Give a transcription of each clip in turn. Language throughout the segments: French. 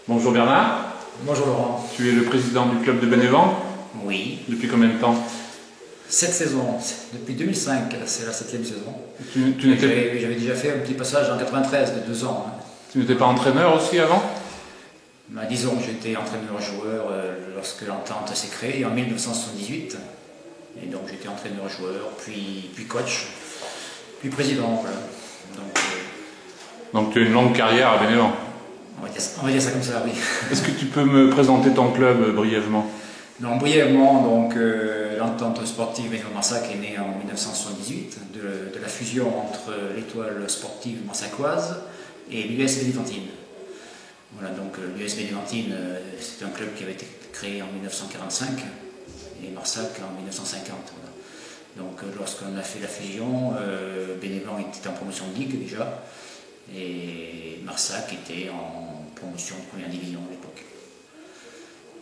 Bonjour Bernard. Bonjour Laurent. Tu es le président du club de Bénévent. Oui. Depuis combien de temps? Cette saison, depuis 2005, c'est la 7e saison. J'avais déjà fait un petit passage en 93 de 2 ans. Tu n'étais pas entraîneur aussi avant? Disons que j'étais entraîneur-joueur lorsque l'entente s'est créée en 1978. Et donc j'étais entraîneur-joueur, puis coach, puis président. Voilà. Donc tu as une longue carrière à Bénévent. On va dire ça comme ça, oui. Est-ce que tu peux me présenter ton club brièvement? Non, brièvement, l'entente sportive Bénévent-Marsac est née en 1978 de la fusion entre l'étoile sportive marsacoise et l'US Bénéventine. Voilà, donc l'US Bénéventine, c'est un club qui avait été créé en 1945 et Marsac en 1950. Voilà. Donc lorsqu'on a fait la fusion, Bénévent était en promotion de ligue déjà et Marsac était en promotion de première division à l'époque.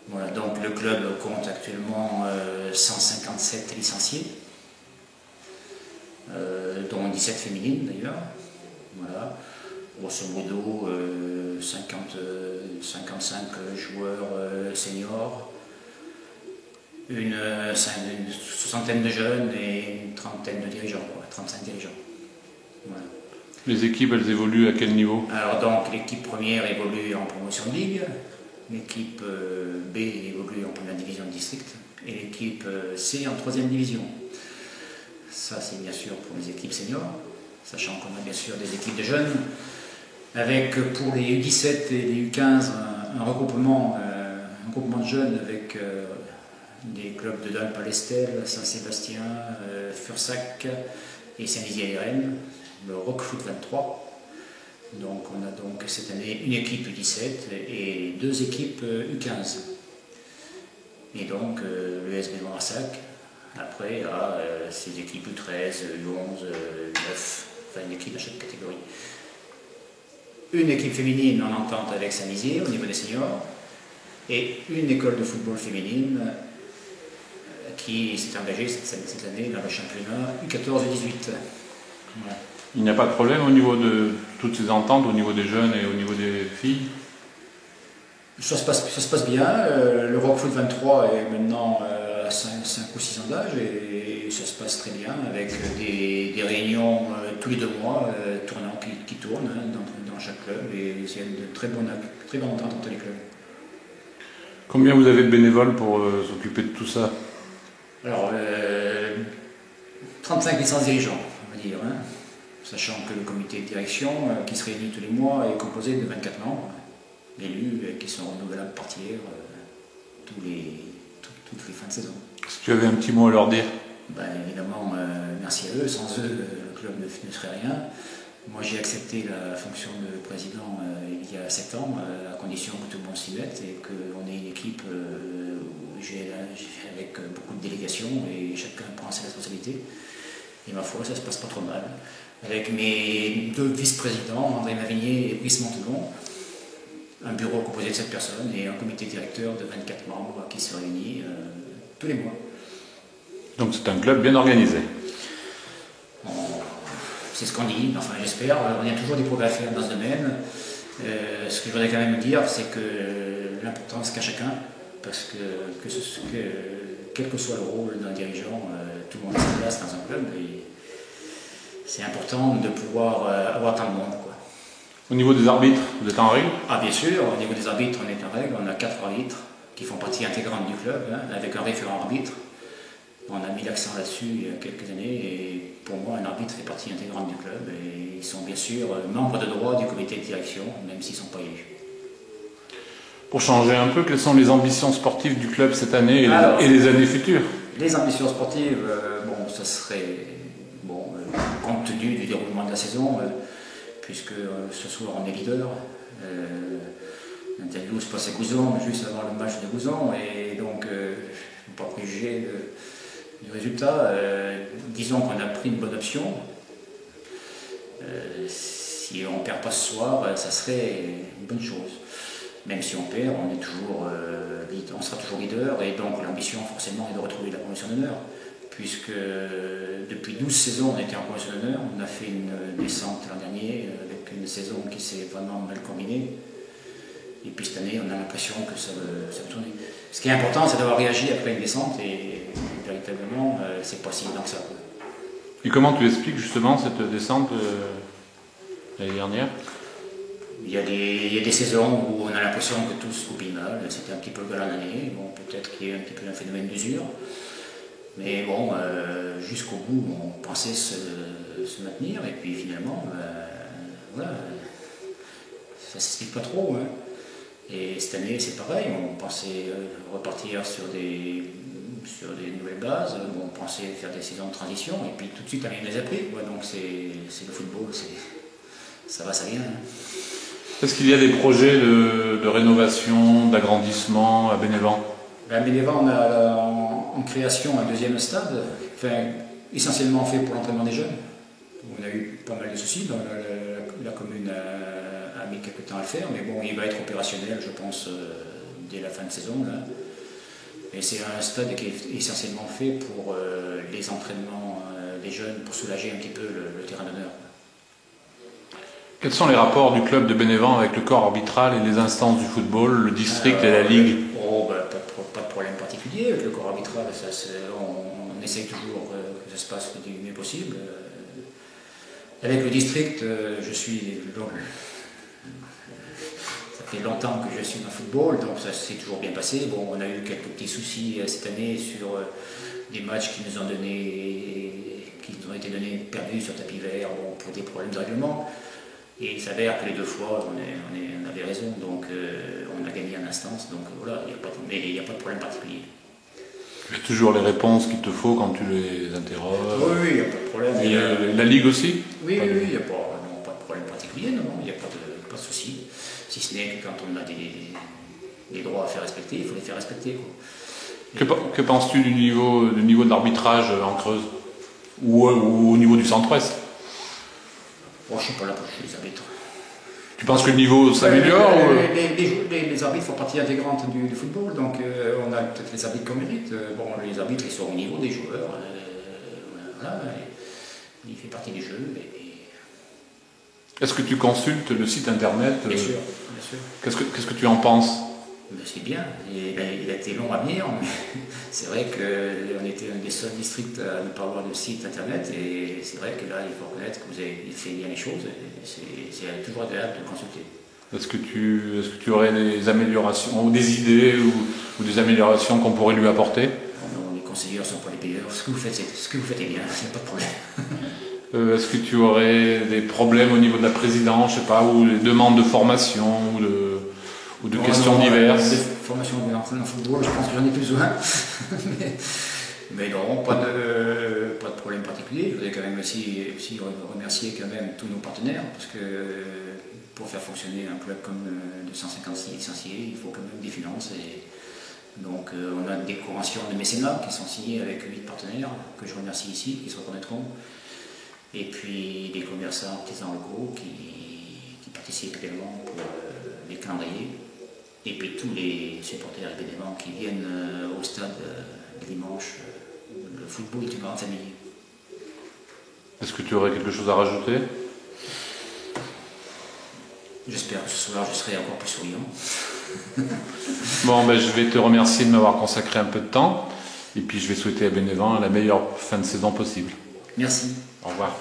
Voilà, donc le club compte actuellement 157 licenciés, dont 17 féminines d'ailleurs. Voilà. Grosso modo, 55 joueurs seniors, une soixantaine de jeunes et une trentaine de dirigeants, 35 dirigeants. Voilà. Les équipes, elles évoluent à quel niveau? Alors donc l'équipe première évolue en promotion de ligue, l'équipe B évolue en première division de district et l'équipe C en 3e division. Ça c'est bien sûr pour les équipes seniors, sachant qu'on a bien sûr des équipes de jeunes, avec pour les U17 et les U15 un regroupement de jeunes avec des clubs de Dun-Palestel, Saint-Sébastien, Fursac et Saint-Dizier-les-Rennes, le Rock Foot 23. Donc on a donc cette année une équipe U17 et 2 équipes U15. Et donc l'US Bénévent-Marsac après a ses équipes U13, U11, U9, enfin une équipe à chaque catégorie. Une équipe féminine en entente avec Saint-Dizier au niveau des seniors et une école de football féminine qui s'est engagée cette année dans le championnat U14 et U18. Voilà. Il n'y a pas de problème au niveau de toutes ces ententes, au niveau des jeunes et au niveau des filles? Ça se passe bien. Le Rock Foot 23 est maintenant à 5 ou 6 ans d'âge et ça se passe très bien avec des réunions tous les 2 mois tournants qui tournent dans chaque club et il y a de très bonnes ententes entre les clubs. Combien vous avez de bénévoles pour s'occuper de tout ça? Alors, 35 licences dirigeants, on va dire. Sachant que le comité de direction, qui se réunit tous les mois, est composé de 24 membres élus qui sont renouvelables par tiers toutes les fins de saison. Si tu avais un petit mot à leur dire? Évidemment, merci à eux. Sans eux, le club ne serait rien. Moi, j'ai accepté la fonction de président il y a 7 ans, à condition que tout le monde s'y mette et qu'on ait une équipe avec beaucoup de délégations et chacun prend ses responsabilités. Et ma foi, ça se passe pas trop mal. Avec mes 2 vice-présidents, André Mavigné et Brice Montelon, un bureau composé de 7 personnes et un comité directeur de 24 membres qui se réunit tous les mois. Donc c'est un club bien organisé. C'est ce qu'on dit, enfin j'espère. On a toujours des progrès à faire dans ce domaine. Ce que je voudrais quand même dire, c'est que l'importance qu'a chacun, parce que quel que soit le rôle d'un dirigeant, tout le monde a sa place dans un club et c'est important de pouvoir avoir tant de monde. Au niveau des arbitres, vous êtes en règle? Ah bien sûr, au niveau des arbitres, on est en règle. On a 4 arbitres qui font partie intégrante du club, avec un référent arbitre. On a mis l'accent là-dessus il y a quelques années et pour moi, un arbitre fait partie intégrante du club et ils sont bien sûr membres de droit du comité de direction, même s'ils ne sont pas élus. Pour changer un peu, quelles sont les ambitions sportives du club cette année et les années futures? Les ambitions sportives, ça serait, compte tenu du déroulement de la saison, puisque ce soir on est leader. L'interview se passe à Gouzon, juste avant le match de Gouzon, et donc je ne peux pas préjuger du résultat. Disons qu'on a pris une bonne option. Si on ne perd pas ce soir, ça serait une bonne chose. Même si on perd, on sera toujours leader, et donc l'ambition forcément est de retrouver la promotion d'honneur. Puisque depuis 12 saisons on était en promotion d'honneur, on a fait une descente l'an dernier avec une saison qui s'est vraiment mal combinée. Et puis cette année, on a l'impression que ça veut tourner. Ce qui est important, c'est d'avoir réagi après une descente, et véritablement, c'est pas si évident que ça. Et comment tu expliques justement cette descente l'année dernière? Il y a des saisons où on a l'impression que tout se goupille mal, c'était un petit peu le cas l'année, bon, peut-être qu'il y a un petit peu un phénomène d'usure, mais bon, jusqu'au bout, on pensait se maintenir, et puis finalement, voilà, ça ne s'explique pas trop. Hein. Et cette année, c'est pareil, on pensait repartir sur des nouvelles bases, on pensait faire des saisons de transition, et puis tout de suite, rien n'est appris. Ouais, donc c'est le football, ça va, ça vient. Hein. Est-ce qu'il y a des projets de rénovation, d'agrandissement à Bénévent? À Bénévent, on a en création un deuxième stade, essentiellement fait pour l'entraînement des jeunes. On a eu pas mal de soucis, la commune a mis quelques temps à le faire, mais bon, il va être opérationnel, je pense, dès la fin de saison. Là. Et c'est un stade qui est essentiellement fait pour les entraînements des jeunes, pour soulager un petit peu le terrain d'honneur. Quels sont les rapports du club de Bénévent avec le corps arbitral et les instances du football, le district et la ligue? Pas de problème particulier avec le corps arbitral, on essaye toujours que ça se passe du mieux possible. Avec le district, ça fait longtemps que je suis dans le football, donc ça s'est toujours bien passé. Bon, on a eu quelques petits soucis cette année sur des matchs qui nous ont été perdus sur tapis vert, bon, pour des problèmes de règlement. Et il s'avère que les deux fois, on avait raison, donc on a gagné en instance, donc voilà, il n'y a pas de problème particulier. Tu as toujours les réponses qu'il te faut quand tu les interroges? Oui, il n'y a pas de problème. Et la Ligue aussi? Oui, il n'y a pas de problème particulier, non, il n'y a pas de souci. Si ce n'est que quand on a des droits à faire respecter, il faut les faire respecter. Quoi. Que penses-tu du niveau de l'arbitrage en Creuse? Ou au niveau du centre-ouest? Bon, je ne suis pas là pour juger les arbitres. Tu penses que le niveau s'améliore? Les arbitres font partie intégrante du football, donc on a peut-être les arbitres qu'on mérite. Bon, les arbitres, ils sont au niveau des joueurs. Voilà, il fait partie du jeu. Est-ce que tu consultes le site internet? Bien sûr, bien sûr. Qu'est-ce que tu en penses? C'est bien, il a été long à venir, mais c'est vrai qu'on était un des seuls districts à ne pas avoir de site internet, et c'est vrai que là, il faut reconnaître que vous avez fait bien les choses, c'est toujours agréable de consulter. Est-ce que tu aurais des améliorations, ou des idées, ou des améliorations qu'on pourrait lui apporter? Non, les conseillers ne sont pas les payeurs, ce que vous faites est bien, il n'y a pas de problème. Est-ce que tu aurais des problèmes au niveau de la présidence, je sais pas, ou des demandes de formation, ou de questions diverses? Des formations dans le football, je pense que j'en ai plus besoin. mais non, pas de problème particulier. Je voudrais quand même aussi remercier quand même tous nos partenaires, parce que pour faire fonctionner un club comme de 156 licenciés, il faut quand même des finances. Et donc on a des conventions de mécénat qui sont signées avec 8 partenaires, que je remercie ici, qui se reconnaîtront. Et puis des commerçants artisans locaux qui participent également pour les calendriers. Et puis tous les supporters et bénévoles qui viennent au stade le dimanche. Le football est une grande famille. Est-ce que tu aurais quelque chose à rajouter? J'espère que ce soir je serai encore plus souriant. Bon, ben, je vais te remercier de m'avoir consacré un peu de temps. Et puis je vais souhaiter à Bénévent la meilleure fin de saison possible. Merci. Au revoir.